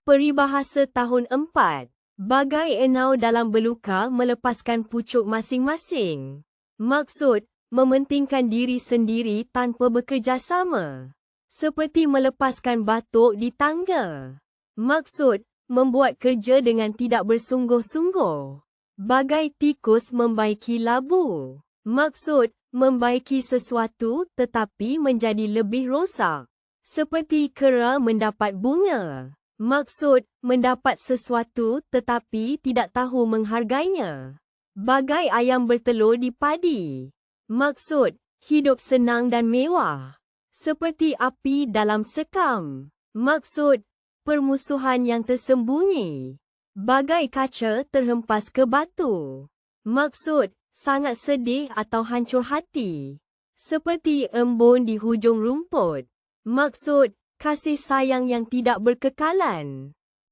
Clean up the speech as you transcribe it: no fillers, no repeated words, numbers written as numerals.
Peribahasa tahun 4. Bagai enau dalam beluka melepaskan pucuk masing-masing. Maksud, mementingkan diri sendiri tanpa bekerjasama. Seperti melepaskan batuk di tangga. Maksud, membuat kerja dengan tidak bersungguh-sungguh. Bagai tikus membaiki labu. Maksud, membaiki sesuatu tetapi menjadi lebih rosak. Seperti kera mendapat bunga. Maksud, mendapat sesuatu tetapi tidak tahu menghargainya. Bagai ayam bertelur di padi. Maksud, hidup senang dan mewah. Seperti api dalam sekam. Maksud, permusuhan yang tersembunyi. Bagai kaca terhempas ke batu. Maksud, sangat sedih atau hancur hati. Seperti embun di hujung rumput. Maksud, kasih sayang yang tidak berkekalan.